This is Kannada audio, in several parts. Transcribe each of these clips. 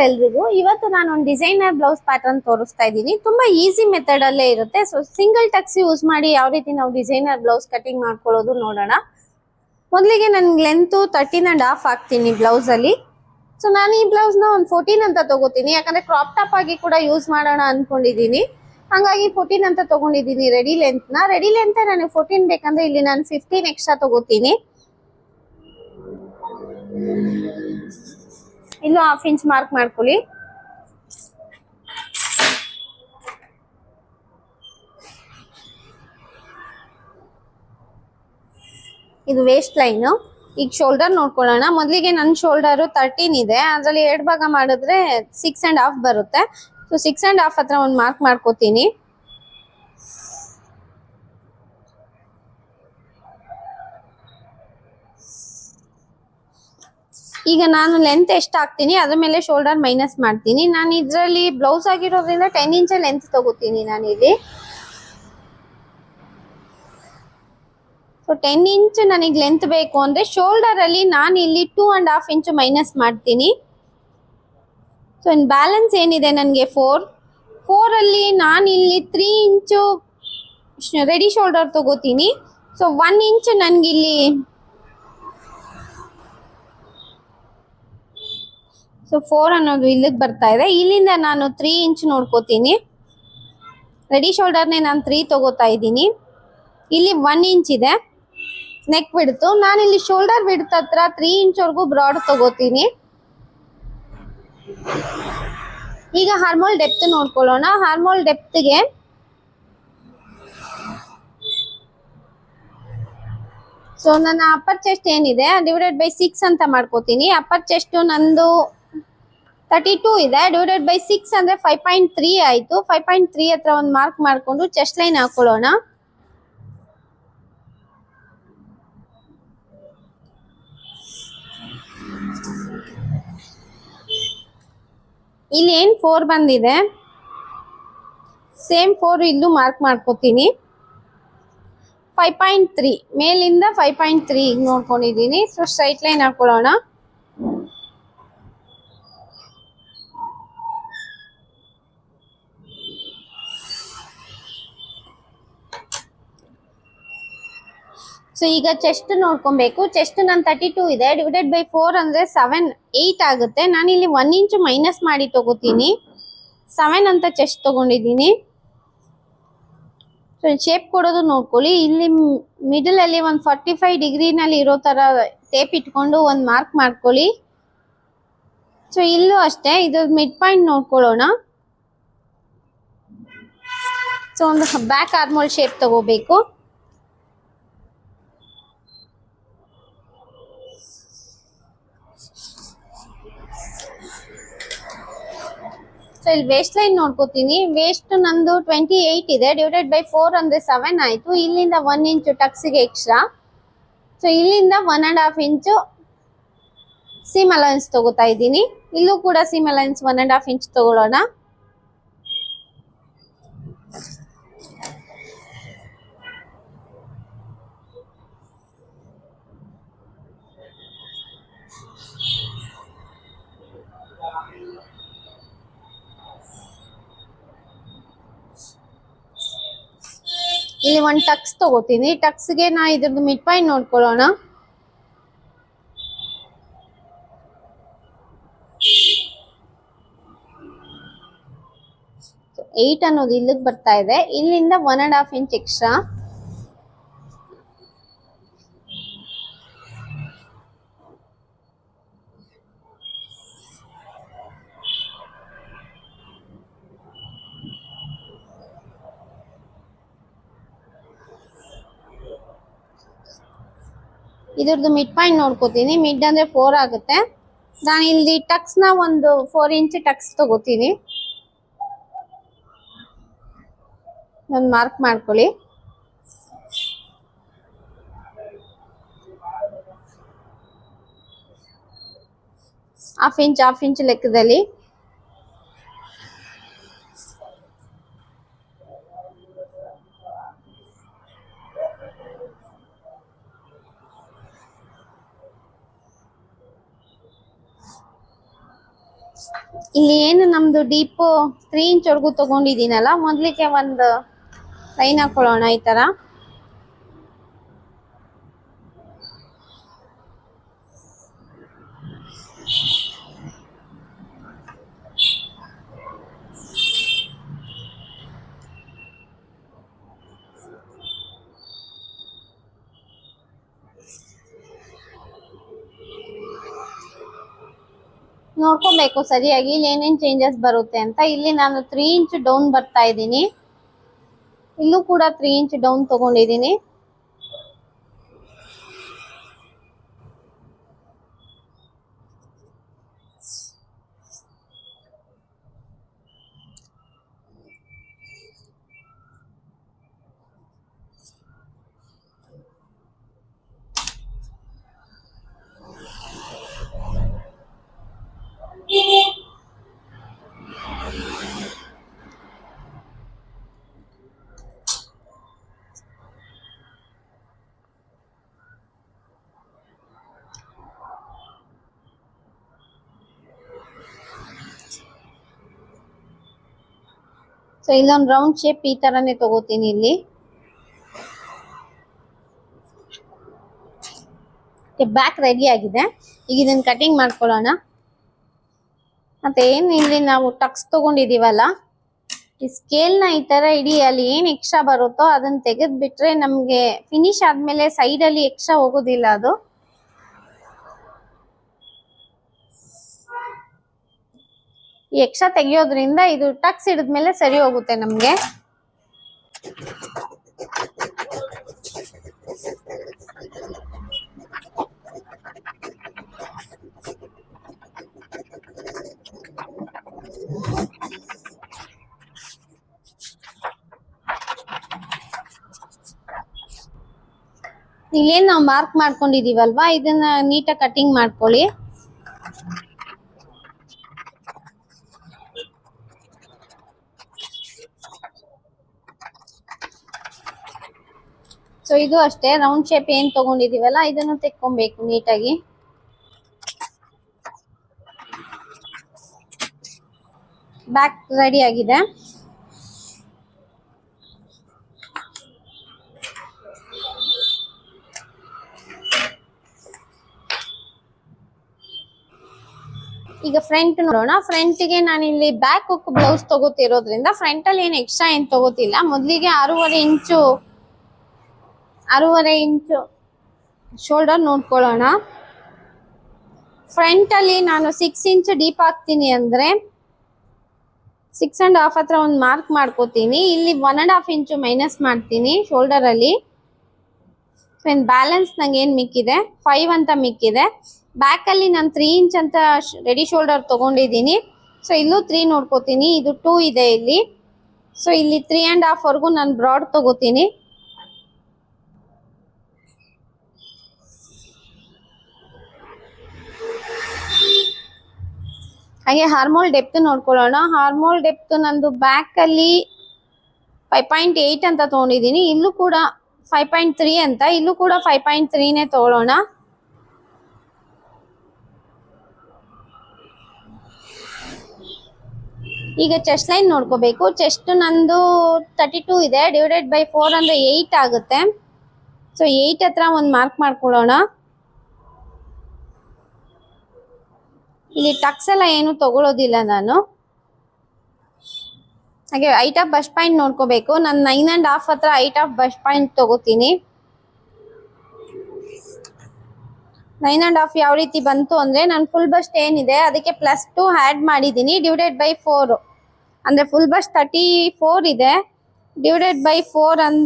ಎಲ್ರಿಗೂ. ಇವತ್ತು ನಾನು ಒಂದು ಡಿಸೈನರ್ ಬ್ಲೌಸ್ ಪ್ಯಾಟರ್ನ್ ತೋರಿಸ್ತಾ ಇದ್ದೀನಿ. ತುಂಬಾ ಈಸಿ ಮೆಥಡ್ ಅಲ್ಲೇ ಇರುತ್ತೆ. ಸೊ ಸಿಂಗಲ್ ಟಕ್ಸ್ ಯೂಸ್ ಮಾಡಿ ಯಾವ ರೀತಿ ನಾವು ಡಿಸೈನರ್ ಬ್ಲೌಸ್ ಕಟಿಂಗ್ ಮಾಡ್ಕೊಳ್ಳೋದು ನೋಡೋಣ. ಮೊದಲಿಗೆ ನನ್ಗೆ ಲೆಂತ್ 13.5 ಹಾಕ್ತೀನಿ ಬ್ಲೌಸ್ ಅಲ್ಲಿ. ಸೊ ನಾನು ಈ ಬ್ಲೌಸ್ ನ ಒಂದು 14 ಅಂತ ತಗೋತೀನಿ, ಯಾಕಂದ್ರೆ ಕ್ರಾಪ್ ಟಾಪ್ ಆಗಿ ಕೂಡ ಯೂಸ್ ಮಾಡೋಣ ಅನ್ಕೊಂಡಿದೀನಿ. ಹಾಗಾಗಿ 14 ಅಂತ ತಗೊಂಡಿದ್ದೀನಿ ರೆಡಿ ಲೆಂತ್ ನ. ರೆಡಿ ಲೆಂತ್ ನನಗೆ 14 ಬೇಕಂದ್ರೆ ಇಲ್ಲಿ ನಾನು 15 ಎಕ್ಸ್ಟ್ರಾ ತಗೋತೀನಿ. ಇಲ್ಲೂ 1/2 ಇಂಚ್ ಮಾರ್ಕ್ ಮಾಡ್ಕೊಳ್ಳಿ. ಇದು ವೇಸ್ಟ್ ಲೈನ್. ಈಗ ಶೋಲ್ಡರ್ ನೋಡ್ಕೊಳ್ಳೋಣ. ಮೊದಲಿಗೆ ನನ್ನ ಶೋಲ್ಡರ್ 13 ಇದೆ, ಅದರಲ್ಲಿ 2 ಭಾಗ ಮಾಡಿದ್ರೆ 6.5 ಬರುತ್ತೆ. ಸೊ 6.5 ಹತ್ರ ಒಂದು ಮಾರ್ಕ್ ಮಾಡ್ಕೋತೀನಿ. ಈಗ ನಾನು ಲೆಂತ್ ಎಷ್ಟು ಹಾಕ್ತೀನಿ ಅದ್ರ ಮೇಲೆ ಶೋಲ್ಡರ್ ಮೈನಸ್ ಮಾಡ್ತೀನಿ. ನಾನು ಇದರಲ್ಲಿ ಬ್ಲೌಸ್ ಆಗಿರೋದ್ರಿಂದ 10 ಇಂಚ್ ಲೆಂತ್ ತಗೋತೀನಿ ನಾನು ಇಲ್ಲಿ. ಸೊ 10 ಇಂಚ್ ನನಗೆ ಲೆಂತ್ ಬೇಕು ಅಂದ್ರೆ ಶೋಲ್ಡರ್ ಅಲ್ಲಿ ನಾನು ಇಲ್ಲಿ 2.5 ಇಂಚ್ ಮೈನಸ್ ಮಾಡ್ತೀನಿ. ಸೊ ಇನ್ ಬ್ಯಾಲೆನ್ಸ್ ಏನಿದೆ ನನಗೆ 4 ಅಲ್ಲಿ ನಾನು ಇಲ್ಲಿ 3 ಇಂಚು ರೆಡಿ ಶೋಲ್ಡರ್ ತಗೋತೀನಿ. ಸೊ 1 ಇಂಚ್ ನನಗಿಲ್ಲಿ ಸೊ 4 ಅನ್ನೋದು ಇಲ್ಲಿಗೆ ಬರ್ತಾ ಇದೆ. ಇಲ್ಲಿಂದ ನಾನು 3 ಇಂಚ್ ನೋಡ್ಕೋತೀನಿ. ರೆಡಿ ಶೋಲ್ಡರ್ನೇ ನಾನು 3 ತಗೋತಾ ಇದ್ದೀನಿ. ಇಲ್ಲಿ 1 ಇಂಚ್ ಇದೆ ನೆಕ್ ಬಿಡ್ತು. ನಾನಿಲ್ಲಿ ಶೋಲ್ಡರ್ ಬಿಡ್ತ ಹತ್ರ 3 ಇಂಚ್ ವರೆಗೂ ಬ್ರಾಡ್ ತಗೋತೀನಿ. ಈಗ ಹಾರ್ಮೋಲ್ ಡೆಪ್ತ್ ನೋಡ್ಕೊಳ್ಳೋಣ. ಹಾರ್ಮೋಲ್ ಡೆಪ್ತ್ಗೆ ಸೊ ನನ್ನ ಅಪ್ಪರ್ ಚೆಸ್ಟ್ ಏನಿದೆ ಡಿವೈಡೆಡ್ ಬೈ 6 ಅಂತ ಮಾಡ್ಕೋತೀನಿ. ಅಪ್ಪರ್ ಚೆಸ್ಟ್ ನಂದು 32 ಇದೆ, ಡಿವೈಡೆಡ್ ಬೈ 6 ಅಂದ್ರೆ 5.3 ಆಯ್ತು. 5.3 ಹತ್ರ ಒಂದು ಮಾರ್ಕ್ ಮಾಡ್ಕೊಂಡು ಚೆಸ್ಟ್ ಲೈನ್ ಹಾಕೊಳ್ಳೋಣ. ಇಲ್ಲಿ ಏನ್ 4 ಬಂದಿದೆ ಸೇಮ್ 4 ಇಲ್ಲೂ ಮಾರ್ಕ್ ಮಾಡ್ಕೋತೀನಿ. 5.3 ಮೇಲಿಂದ 5.3 ನೋಡ್ಕೊಂಡಿದ್ದೀನಿ. ಸೊ ಸ್ಟ್ರೈಟ್ ಲೈನ್ ಹಾಕೊಳ್ಳೋಣ. ಸೊ ಈಗ ಚೆಸ್ಟ್ ನೋಡ್ಕೊಬೇಕು. ಚೆಸ್ಟ್ ನಾನು 32 ಇದೆ, ಡಿವೈಡೆಡ್ ಬೈ 4 ಅಂದ್ರೆ 8 ಆಗುತ್ತೆ. ನಾನು ಇಲ್ಲಿ 1 ಇಂಚ್ ಮೈನಸ್ ಮಾಡಿ ತಗೋತೀನಿ. 7 ಅಂತ ಚೆಸ್ಟ್ ತಗೊಂಡಿದ್ದೀನಿ. ಸೊ ಶೇಪ್ ಕೊಡೋದು ನೋಡ್ಕೊಳ್ಳಿ. ಇಲ್ಲಿ ಮಿಡಲ್ ಅಲ್ಲಿ ಒಂದು 45 ಡಿಗ್ರಿನಲ್ಲಿ ಇರೋ ತರ ಟೇಪ್ ಇಟ್ಕೊಂಡು ಒಂದು ಮಾರ್ಕ್ ಮಾಡ್ಕೊಳ್ಳಿ. ಸೊ ಇಲ್ಲೂ ಅಷ್ಟೇ ಇದ್ರ ಮಿಡ್ ಪಾಯಿಂಟ್ ನೋಡ್ಕೊಳ್ಳೋಣ. ಸೊ ಒಂದು ಬ್ಯಾಕ್ ಆರ್ಮೋಲ್ ಶೇಪ್ ತಗೋಬೇಕು. ಸೊ ಇಲ್ಲಿ ವೇಸ್ಟ್ ಲೈನ್ ನೋಡ್ಕೋತೀನಿ. ವೇಸ್ಟ್ ನಂದು 28 ಇದೆ, ಡಿವೈಡೆಡ್ ಬೈ 4 ಅಂದ್ರೆ 7 ಆಯ್ತು. ಇಲ್ಲಿಂದ 1 ಇಂಚ್ ಟಕ್ಸ್ಗೆ ಎಕ್ಸ್ಟ್ರಾ. ಸೊ ಇಲ್ಲಿಂದ 1.5 ಇಂಚು ಸೀಮ್ ಅಲೈನ್ಸ್ ತಗೋತಾ ಇದ್ದೀನಿ. ಇಲ್ಲೂ ಕೂಡ ಸೀಮ್ ಅಲೈನ್ಸ್ 1.5 ಇಂಚ್ ತಗೊಳ್ಳೋಣ. ಇಲ್ಲಿ ಒಂದು ಟಕ್ಸ್ ತಗೋತೀನಿ. ಟಕ್ಸ್ಗೆ ನಾ ಇದ್ರದ್ದು ಮಿಡ್ ಪಾಯಿಂಟ್ ನೋಡ್ಕೊಳ್ಳೋಣ. ಸೊ 8 ಅನ್ನೋದು ಇಲ್ಲಿಗೆ ಬರ್ತಾ ಇದೆ. ಇಲ್ಲಿಂದ 1.5 ಇಂಚ್ ಎಕ್ಸ್ಟ್ರಾ. ಇದ್ರದ್ದು ಮಿಡ್ ಪಾಯಿಂಟ್ ನೋಡ್ಕೋತೀನಿ. ಮಿಡ್ ಅಂದ್ರೆ 4 ಆಗುತ್ತೆ. ನಾನು ಇಲ್ಲಿ ಟಕ್ಸ್ ನ ಒಂದು 4 ಇಂಚ್ ಟಕ್ಸ್ ತಗೋತೀನಿ. ಒಂದು ಮಾರ್ಕ್ ಮಾಡ್ಕೊಳ್ಳಿ. ಹಾಫ್ ಇಂಚ್ ಲೆಕ್ಕದಲ್ಲಿ. ಇಲ್ಲಿ ಏನು ನಮ್ದು ಡೀಪ್ 3 ಇಂಚ್ ವರ್ಗು ತಗೊಂಡಿದ್ದೀನಲ್ಲ, ಮೊದ್ಲಿಗೆ ಒಂದು ಲೈನ್ ಹಾಕೊಳ್ಳೋಣ ಈ ತರ. ನೋಡ್ಕೋಬೇಕು ಸರಿಯಾಗಿ ಇಲ್ಲಿ ಏನೇನ್ ಚೇಂಜಸ್ ಬರುತ್ತೆ ಅಂತ. ಇಲ್ಲಿ ನಾನು 3 ಇಂಚ್ ಡೌನ್ ಬರ್ತಾ ಇದ್ದೀನಿ, ಇಲ್ಲೂ ಕೂಡ 3 ಇಂಚ್ ಡೌನ್ ತಗೊಂಡಿದ್ದೀನಿ. ಸೊ ಇಲ್ಲೊಂದು ರೌಂಡ್ ಶೇಪ್ ಈ ತರನೇ ತಗೋತೀನಿ ಇಲ್ಲಿ. ಬ್ಯಾಕ್ ರೆಡಿ ಆಗಿದೆ. ಈಗ ಇದನ್ನ ಕಟಿಂಗ್ ಮಾಡ್ಕೊಳ್ಳೋಣ. ಮತ್ತೆ ಏನ್ ಇಲ್ಲಿ ನಾವು ಟಕ್ಸ್ ತಗೊಂಡಿದೀವಲ್ಲ, ಈ ಸ್ಕೇಲ್ ನ ಈ ತರ ಇಡೀ, ಅಲ್ಲಿ ಏನ್ ಎಕ್ಸ್ಟ್ರಾ ಬರುತ್ತೋ ಅದನ್ನ ತೆಗೆದ್ ಬಿಟ್ರೆ ನಮ್ಗೆ ಫಿನಿಶ್ ಆದ್ಮೇಲೆ ಸೈಡ್ ಅಲ್ಲಿ ಎಕ್ಸ್ಟ್ರಾ ಹೋಗೋದಿಲ್ಲ ಅದು. ಈ ಎಕ್ಸ್ಟ್ರಾ ತೆಗಿಯೋದ್ರಿಂದ ಇದು ಟಕ್ಸ್ ಹಿಡಿದ್ಮೇಲೆ ಸರಿ ಹೋಗುತ್ತೆ ನಮ್ಗೆ. ಇಲ್ಲೇನ್ ನಾವು ಮಾರ್ಕ್ ಮಾಡ್ಕೊಂಡಿದೀವಲ್ವಾ, ಇದನ್ನ ನೀಟಾಗಿ ಕಟಿಂಗ್ ಮಾಡ್ಕೊಳ್ಳಿ. ಸೊ ಇದು ಅಷ್ಟೇ, ರೌಂಡ್ ಶೇಪ್ ಏನ್ ತಗೊಂಡಿದೀವಲ್ಲ ಇದನ್ನು ತೆಕ್ಕೊಬೇಕು ನೀಟಾಗಿ. ಬ್ಯಾಕ್ ರೆಡಿ ಆಗಿದೆ. ಈಗ ಫ್ರಂಟ್ ನೋಡೋಣ. ಫ್ರಂಟ್ ಗೆ ನಾನು ಇಲ್ಲಿ ಬ್ಯಾಕ್ ಹುಕ್ ಬ್ಲೌಸ್ ತಗೋತಿರೋದ್ರಿಂದ ಫ್ರಂಟ್ ಅಲ್ಲಿ ಏನ್ ಎಕ್ಸ್ಟ್ರಾ ಏನ್ ತಗೋತಿಲ್ಲ. ಮೊದ್ಲಿಗೆ 6.5 ಇಂಚು ಶೋಲ್ಡರ್ ನೋಡ್ಕೊಳ್ಳೋಣ. ಫ್ರಂಟ್ ಅಲ್ಲಿ ನಾನು 6 ಇಂಚ್ ಡೀಪ್ ಹಾಕ್ತೀನಿ ಅಂದ್ರೆ 6.5 ಹತ್ರ ಒಂದು ಮಾರ್ಕ್ ಮಾಡ್ಕೋತೀನಿ. ಇಲ್ಲಿ 1.5 ಇಂಚು ಮೈನಸ್ ಮಾಡ್ತೀನಿ ಶೋಲ್ಡರ್ ಅಲ್ಲಿ. ಬ್ಯಾಲೆನ್ಸ್ ನಂಗೆ ಏನ್ ಮಿಕ್ಕಿದೆ 5 ಅಂತ ಮಿಕ್ಕಿದೆ. ಬ್ಯಾಕ್ ಅಲ್ಲಿ ನಾನು 3 ಇಂಚ್ ಅಂತ ರೆಡಿ ಶೋಲ್ಡರ್ ತಗೊಂಡಿದ್ದೀನಿ. ಸೊ ಇಲ್ಲೂ 3 ನೋಡ್ಕೋತೀನಿ, ಇದು 2 ಇದೆ ಇಲ್ಲಿ. ಸೊ ಇಲ್ಲಿ 3.5 ವರ್ಗು ನಾನು ಬ್ರಾಡ್ ತಗೋತೀನಿ. ಹಾಗೆ ಹಾರ್ಮೋಲ್ ಡೆಪ್ತ್ ನೋಡ್ಕೊಳ್ಳೋಣ. ಹಾರ್ಮೋಲ್ ಡೆಪ್ತ್ ನಂದು ಬ್ಯಾಕ್ ಅಲ್ಲಿ 5.8 ಅಂತ ತಗೊಂಡಿದ್ದೀನಿ, ಇಲ್ಲೂ ಕೂಡ 5.3 ಅಂತ, ಇಲ್ಲೂ ಕೂಡ 5.3ನೇ ತಗೊಳ್ಳೋಣ. ಈಗ ಚೆಸ್ಟ್ ಲೈನ್ ನೋಡ್ಕೋಬೇಕು. ಚೆಸ್ಟ್ ನಂದು 32 ಇದೆ, ಡಿವೈಡೆಡ್ ಬೈ 4 ಅಂದ್ರೆ 8 ಆಗುತ್ತೆ. ಸೊ 8 ಹತ್ರ ಒಂದು ಮಾರ್ಕ್ ಮಾಡ್ಕೊಳ್ಳೋಣ. ಇಲ್ಲಿ ಟಕ್ಸ್ ಎಲ್ಲ ಏನು ತಗೊಳ್ಳೋದಿಲ್ಲ ನಾನು. ಹಾಗೆ ಹೈಟ್ ಆಫ್ ಬಸ್ಟ್ ಪಾಯಿಂಟ್ ನೋಡ್ಕೋಬೇಕು. ನಾನು 9.5 ಹತ್ರ ಹೈಟ್ ಆಫ್ ಬಸ್ಟ್ ಪಾಯಿಂಟ್ ತಗೋತೀನಿ. 9.5 ಯಾವ ರೀತಿ ಬಂತು ಅಂದ್ರೆ, ನಾನು ಫುಲ್ ಬಸ್ಟ್ ಏನಿದೆ ಅದಕ್ಕೆ +2 ಆ್ಯಡ್ ಮಾಡಿದ್ದೀನಿ, ಡಿವೈಡೆಡ್ ಬೈ 4 ಅಂದ್ರೆ ಫುಲ್ ಬಸ್ಟ್ 34 ಇದೆ, ಡಿವೈಡೆಡ್ ಬೈ 4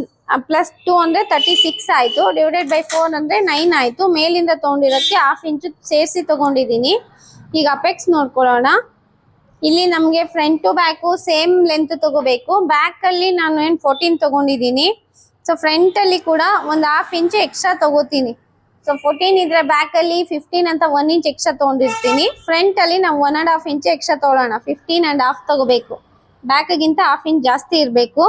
+2 ಅಂದ್ರೆ 36 ಆಯ್ತು, ಡಿವೈಡೆಡ್ ಬೈ 4 ಅಂದ್ರೆ 9 ಆಯ್ತು. ಮೇಲಿಂದ ತಗೊಂಡಿರೋಕ್ಕೆ 1/2 ಇಂಚು ಸೇರಿಸಿ ತಗೊಂಡಿದ್ದೀನಿ. ಈಗ ಅಪೆಕ್ಸ್ ನೋಡ್ಕೊಳ್ಳೋಣ. ಇಲ್ಲಿ ನಮಗೆ front to back same length ತಗೋಬೇಕು. ಬ್ಯಾಕ್ ಅಲ್ಲಿ ನಾನು ಏನು 14 ತಗೊಂಡಿದ್ದೀನಿ. ಸೊ ಫ್ರಂಟ್ ಅಲ್ಲಿ ಕೂಡ ಒಂದು 1/2 ಇಂಚ್ ಎಕ್ಸ್ಟ್ರಾ ತಗೋತೀನಿ. ಸೊ 14 ಇದ್ರೆ ಬ್ಯಾಕ್ ಅಲ್ಲಿ 15 ಅಂತ 1 ಇಂಚ್ ಎಕ್ಸ್ಟ್ರಾ ತಗೊಂಡಿರ್ತೀನಿ. ಫ್ರಂಟ್ ಅಲ್ಲಿ ನಾವು 1.5 ಇಂಚ್ ಎಕ್ಸ್ಟ್ರಾ ತಗೊಳ್ಳೋಣ, 15.5 ತಗೋಬೇಕು. ಬ್ಯಾಕ್ ಗಿಂತ 1/2 ಇಂಚ್ ಜಾಸ್ತಿ ಇರಬೇಕು.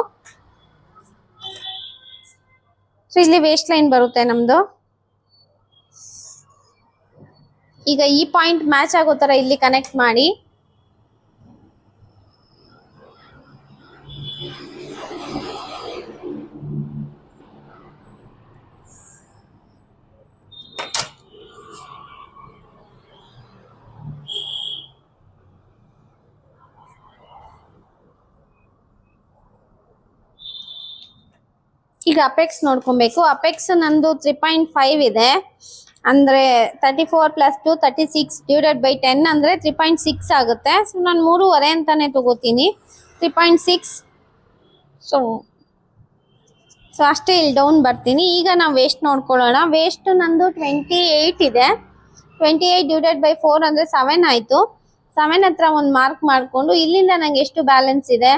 ಸೊ ಇಲ್ಲಿ ವೇಸ್ಟ್ ಲೈನ್ ಬರುತ್ತೆ ನಮ್ದು. ಈಗ ಈ ಪಾಯಿಂಟ್ ಮ್ಯಾಚ್ ಆಗೋ ತರ ಇಲ್ಲಿ ಕನೆಕ್ಟ್ ಮಾಡಿ. ಈಗ ಅಪೆಕ್ಸ್ ನೋಡ್ಕೊಬೇಕು. ಅಪೆಕ್ಸ್ ನಂದು 3.5 ಇದೆ, ಅಂದ್ರೆ 34 + 2 36 / 10 ಅಂದ್ರೆ 3.6 ಆಗುತ್ತೆ. ಸೊ ನಾನು 3.5 ಅಂತಾನೆ ತಗೋತೀನಿ, 3.6. ಸೊ ಅಷ್ಟೇ, ಇಲ್ಲಿ ಡೌನ್ ಬರ್ತೀನಿ. ಈಗ ನಾವು ವೇಸ್ಟ್ ನೋಡ್ಕೊಳ್ಳೋಣ. ವೇಸ್ಟ್ ನಂದು 28 ಇದೆ, 28 / 4 ಅಂದ್ರೆ 7 ಆಯ್ತು. 7 ಹತ್ರ ಒಂದು ಮಾರ್ಕ್ ಮಾಡ್ಕೊಂಡು ಇಲ್ಲಿಂದ ನಂಗೆ ಎಷ್ಟು ಬ್ಯಾಲೆನ್ಸ್ ಇದೆ.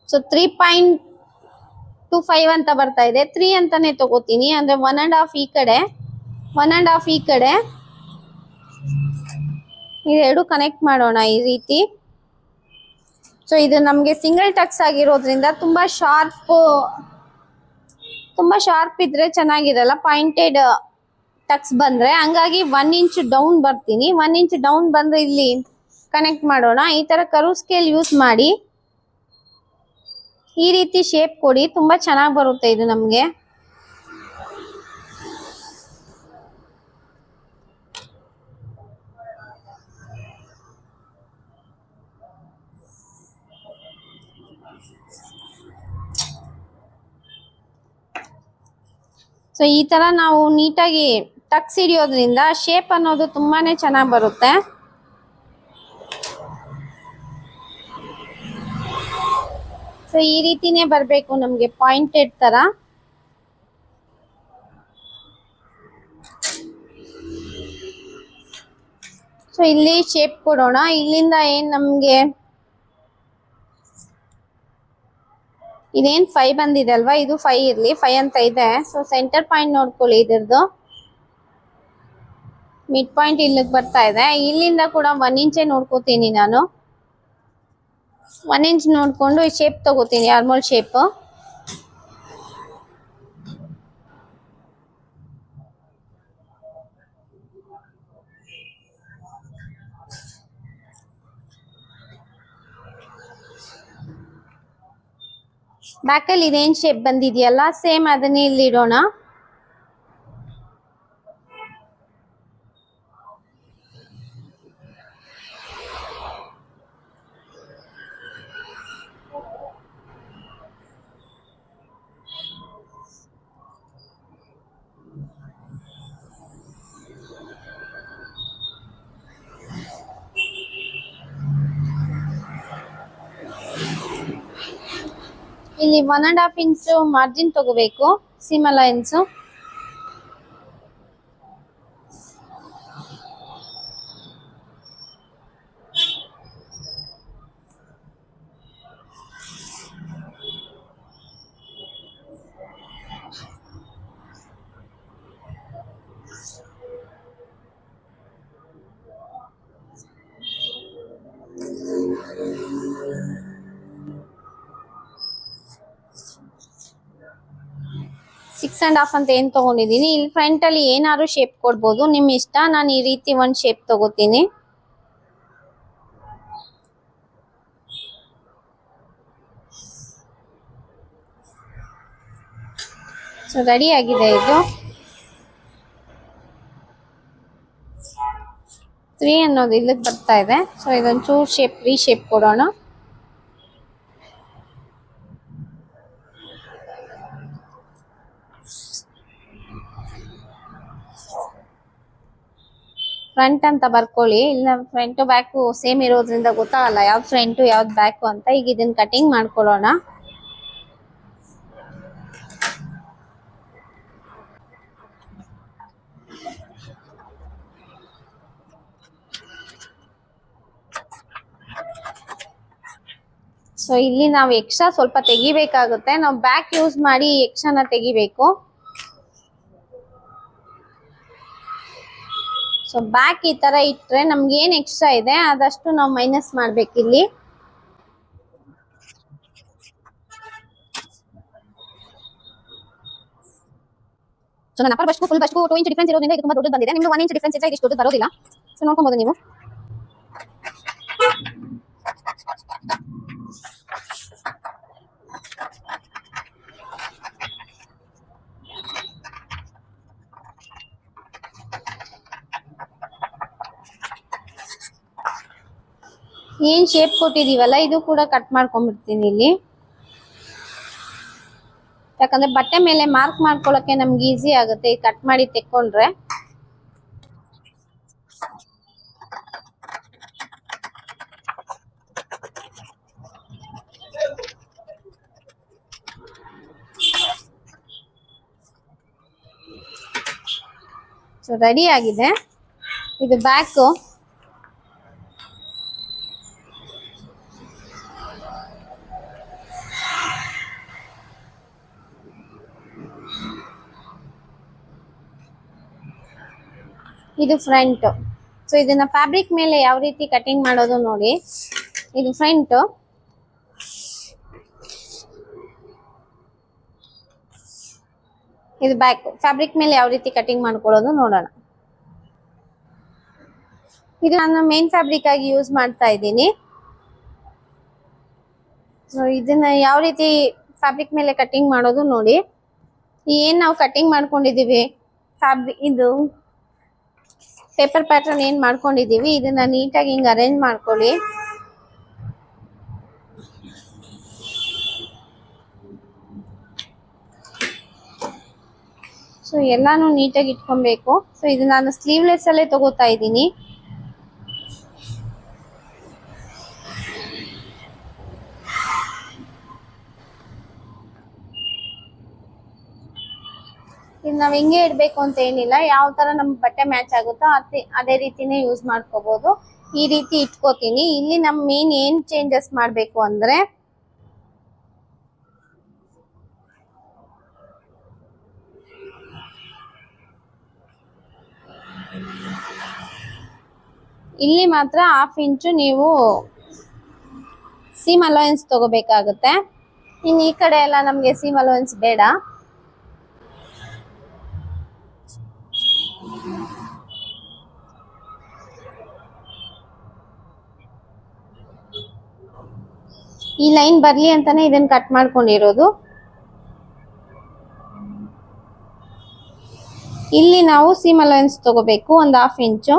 ಸೊ 3.25 ಅಂತ ಬರ್ತಾ ಇದೆ. 3 ಅಂತಾನೆ ತಗೋತೀನಿ, ಅಂದ್ರೆ 1.5 ಈ ಕಡೆ, 1.5 ಈ ಕಡೆ. ಇದೆರಡು ಕನೆಕ್ಟ್ ಮಾಡೋಣ ಈ ರೀತಿ. ಸೊ ಇದು ನಮಗೆ ಸಿಂಗಲ್ ಟಕ್ಸ್ ಆಗಿರೋದ್ರಿಂದ ತುಂಬಾ ಶಾರ್ಪ್ ಇದ್ರೆ ಚೆನ್ನಾಗಿರಲ್ಲ, ಪಾಯಿಂಟೆಡ್ ಟಕ್ಸ್ ಬಂದ್ರೆ. ಹಂಗಾಗಿ 1 ಇಂಚ್ ಡೌನ್ ಬರ್ತೀನಿ. 1 ಇಂಚ್ ಡೌನ್ ಬಂದ್ರೆ ಇಲ್ಲಿ ಕನೆಕ್ಟ್ ಮಾಡೋಣ. ಈ ತರ ಕರ್ವ್ ಸ್ಕೇಲ್ ಯೂಸ್ ಮಾಡಿ ಈ ರೀತಿ ಶೇಪ್ ಕೊಡಿ, ತುಂಬಾ ಚೆನ್ನಾಗಿ ಬರುತ್ತೆ ಇದು ನಮ್ಗೆ. ಸೊ ಈ ತರ ನಾವು ನೀಟಾಗಿ ಟಕ್ಸ್ ಹಿಡಿಯೋದ್ರಿಂದ ಶೇಪ್ ಅನ್ನೋದು ತುಂಬಾನೇ ಚೆನ್ನಾಗಿ ಬರುತ್ತೆ. ಸೊ ಈ ರೀತಿನೇ ಬರಬೇಕು ನಮ್ಗೆ, ಪಾಯಿಂಟೆಡ್ ತರ. ಸೊ ಇಲ್ಲಿ ಶೇಪ್ ಕೊಡೋಣ. ಇಲ್ಲಿಂದ ಏನ್ ನಮ್ಗೆ ಇದೇನ್ 5 ಬಂದಿದೆ ಅಲ್ವಾ, ಇದು 5 ಇರ್ಲಿ, 5 ಅಂತ ಇದೆ. ಸೊ ಸೆಂಟರ್ ಪಾಯಿಂಟ್ ನೋಡ್ಕೊಳ್ಳಿ, ಇದ್ರದ್ದು ಮಿಡ್ ಪಾಯಿಂಟ್ ಇಲ್ಲಿಗೆ ಬರ್ತಾ ಇದೆ. ಇಲ್ಲಿಂದ ಕೂಡ 1 ಇಂಚೇ ನೋಡ್ಕೋತೀನಿ ನಾನು. 1 ಇಂಚ್ ನೋಡ್ಕೊಂಡು ಈ ಶೇಪ್ ತಗೋತೀನಿ, ನಾರ್ಮಲ್ ಶೇಪ್. ಬ್ಯಾಕಲ್ಲಿ ಇದೇನ್ ಶೇಪ್ ಬಂದಿದೆಯಲ್ಲ, ಸೇಮ್ ಅದನ್ನೇ ಇಲ್ಲಿ ಇಡೋಣ. ಇಲ್ಲಿ 1.5 ಇಂಚ್ ಮಾರ್ಜಿನ್ ತಗೋಬೇಕು, seam allowance. Six and half ಅಂತ ಏನ್ ತಗೊಂಡಿದೀನಿ. ಇಲ್ಲಿ ಫ್ರಂಟ್ ಅಲ್ಲಿ ಏನಾದ್ರು ಶೇಪ್ ಕೊಡ್ಬೋದು, ನಿಮ್ ಇಷ್ಟ. ನಾನು ಈ ರೀತಿ ಒಂದ್ ಶೇಪ್ ತಗೋತೀನಿ. ಸೊ ರೆಡಿ ಆಗಿದೆ ಇದು. 3 ಅನ್ನೋದು ಇಲ್ಲಿಗೆ ಬರ್ತಾ ಇದೆ. ಸೊ ಇದೊಂದು ಚೂರ್ ಶೇಪ್, ಶೇಪ್ ಕೊಡೋಣ. ಫ್ರಂಟ್ ಅಂತ ಬರ್ಕೊಳ್ಳಿ. ಇಲ್ಲ ಫ್ರಂಟ್ ಬ್ಯಾಕ್ ಸೇಮ್ ಇರೋದ್ರಿಂದ ಗೊತ್ತಾಗಲ್ಲ ಯಾವ್ದು ಫ್ರಂಟ್ ಯಾವ್ದು ಬ್ಯಾಕ್ ಅಂತ. ಈಗ ಇದನ್ನ ಕಟಿಂಗ್ ಮಾಡ್ಕೊಳ್ಳೋಣ. ಸೊ ಇಲ್ಲಿ ನಾವು ಎಕ್ಸ್ಟ್ರಾ ಸ್ವಲ್ಪ ತೆಗಿಬೇಕಾಗುತ್ತೆ. ನಾವು ಬ್ಯಾಕ್ ಯೂಸ್ ಮಾಡಿ ಎಕ್ಸ್ಟ್ರಾನ ತೆಗಿಬೇಕು. ಸೊ ಬ್ಯಾಕ್ ಈ ತರ ಇಟ್ರೆ ನಮ್ಗೆ ಏನ್ ಎಕ್ಸ್ಟ್ರಾ ಇದೆ ಅದಷ್ಟು ನಾವು ಮೈನಸ್ ಮಾಡ್ಬೇಕು ಇಲ್ಲಿ. ಸೊ ನನ್ನ ಅಪ್ಪರ್ ಬಸ್ಗೂ ಫುಲ್ ಬಸ್ಗೂ 2 ಇಂಚ್ ಡಿಫರೆನ್ಸ್ ಇರೋದ್ರಿಂದ ಇದು ತುಂಬಾ ದೊಡ್ಡದು ಬಂದಿದೆ. ನಿಮ್ದು 1 ಇಂಚ್ ಡಿಫರೆನ್ಸ್ ಇದ್ರೆ ಇಷ್ಟು ದೊಡ್ಡದು ಬರೋದಿಲ್ಲ. ಸೊ ನೋಡ್ಕೊಬಹುದು ನೀವು. ಏನ್ ಶೇಪ್ ಕೊಟ್ಟಿದೀವಲ್ಲ ಇದು ಕೂಡ ಕಟ್ ಮಾಡ್ಕೊಂಡ್ಬಿಡ್ತೀನಿ ಇಲ್ಲಿ. ಯಾಕಂದ್ರೆ ಬಟ್ಟೆ ಮೇಲೆ ಮಾರ್ಕ್ ಮಾಡ್ಕೊಳಕ್ಕೆ ನಮ್ಗೆ ಈಸಿ ಆಗುತ್ತೆ ಈ ಕಟ್ ಮಾಡಿ ತೆಕ್ಕೊಂಡ್ರೆ. ಸೊ ರೆಡಿ ಆಗಿದೆ. ಇದು ಬ್ಯಾಕು. ಇದು ಫ್ರಂಟ್. ಸೊ ಇದನ್ನ ಫ್ಯಾಬ್ರಿಕ್ ಮೇಲೆ ಯಾವ ರೀತಿ ಕಟಿಂಗ್ ಮಾಡೋದು ನೋಡಿ. ಇದು ಫ್ರಂಟ್. ಇದು ಬ್ಯಾಕ್. ಫ್ಯಾಬ್ರಿಕ್ ಮೇಲೆ ಯಾವ ರೀತಿ ಕಟಿಂಗ್ ಮಾಡ್ಕೊಳ್ಳೋದು ನೋಡೋಣ. ಇದು ನಾನು ಮೇನ್ ಫ್ಯಾಬ್ರಿಕ್ ಆಗಿ ಯೂಸ್ ಮಾಡ್ತಾ ಇದ್ದೀನಿ. ಸೊ ಇದನ್ನ ಯಾವ ರೀತಿ ಫ್ಯಾಬ್ರಿಕ್ ಮೇಲೆ ಕಟಿಂಗ್ ಮಾಡೋದು ನೋಡಿ. ಏನ್ ನಾವು ಕಟಿಂಗ್ ಮಾಡ್ಕೊಂಡಿದೀವಿ ಫ್ಯಾಬ್ರಿಕ್, ಇದು ಪೇಪರ್ ಪ್ಯಾಟರ್ನ್ ಏನ್ ಮಾಡ್ಕೊಂಡಿದೀವಿ ಇದನ್ನ ನೀಟಾಗಿ ಹಿಂಗ್ ಅರೇಂಜ್ ಮಾಡ್ಕೊಳ್ಳಿ. ಸೊ ಎಲ್ಲಾನು ನೀಟಾಗಿ ಇಟ್ಕೊಬೇಕು. ಸೊ ಇದು ನಾನು ಸ್ಲೀವ್ಲೆಸ್ ಅಲ್ಲೇ ತಗೋತಾ ಇದ್ದೀನಿ. ಇದು ನಾವ್ ಹಿಂಗೆ ಇಡ್ಬೇಕು ಅಂತ ಏನಿಲ್ಲ, ಯಾವ ತರ ನಮ್ ಬಟ್ಟೆ ಮ್ಯಾಚ್ ಆಗುತ್ತೋ ಅದೇ ರೀತಿನೇ ಯೂಸ್ ಮಾಡ್ಕೋಬಹುದು. ಈ ರೀತಿ ಇಟ್ಕೋತೀನಿ. ಇಲ್ಲಿ ನಮ್ ಮೇನ್ ಏನ್ ಚೇಂಜಸ್ ಮಾಡ್ಬೇಕು ಅಂದ್ರೆ ಇಲ್ಲಿ ಮಾತ್ರ 1/2 ಇಂಚು ನೀವು ಸೀಮ್ ಅಲೋಯನ್ಸ್ ತಗೋಬೇಕಾಗುತ್ತೆ. ಇನ್ನು ಈ ಕಡೆ ಎಲ್ಲ ನಮ್ಗೆ ಸೀಮ್ ಅಲೋಯನ್ಸ್ ಬೇಡ. ಈ ಲೈನ್ ಬರ್ಲಿ ಅಂತಾನೆ ಇದನ್ನ ಕಟ್ ಮಾಡ್ಕೊಂಡಿರೋದು. ಇಲ್ಲಿ ನಾವು ಸೀಮ್ ಅಲೋಯನ್ಸ್ ತಗೋಬೇಕು ಒಂದು 1/2 ಇಂಚು.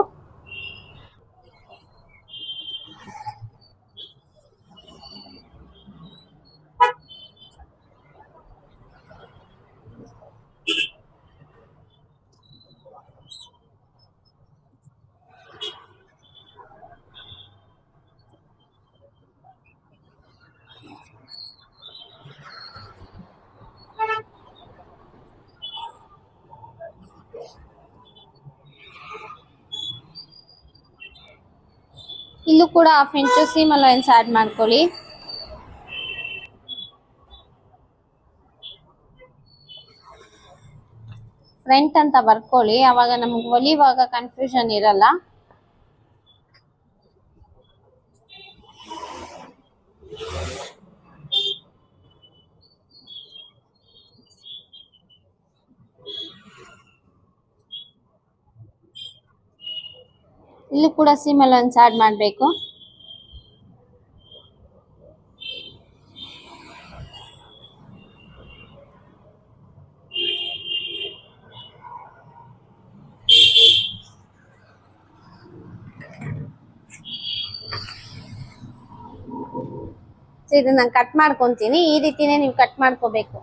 ಇಲ್ಲೂ ಕೂಡ 1/2 ಇಂಚು ಸೀಮ್ ಅಲೋಯನ್ಸ್ ಆಡ್ ಮಾಡ್ಕೊಳ್ಳಿ. ಫ್ರಂಟ್ ಅಂತ ಬರ್ಕೊಳ್ಳಿ, ಅವಾಗ ನಮ್ಗೆ ಹೊಲಿವಾಗ ಕನ್ಫ್ಯೂಷನ್ ಇರಲ್ಲ. ಇಲ್ಲೂ ಕೂಡ ಸೀಮ್ ಅಲೋಯನ್ಸ್ ಆಡ್ ಮಾಡಬೇಕು. ಇದನ್ನ ಕಟ್ ಮಾಡ್ಕೊಂತೀನಿ. ಈ ರೀತಿನೇ ನೀವು ಕಟ್ ಮಾಡ್ಕೋಬೇಕು.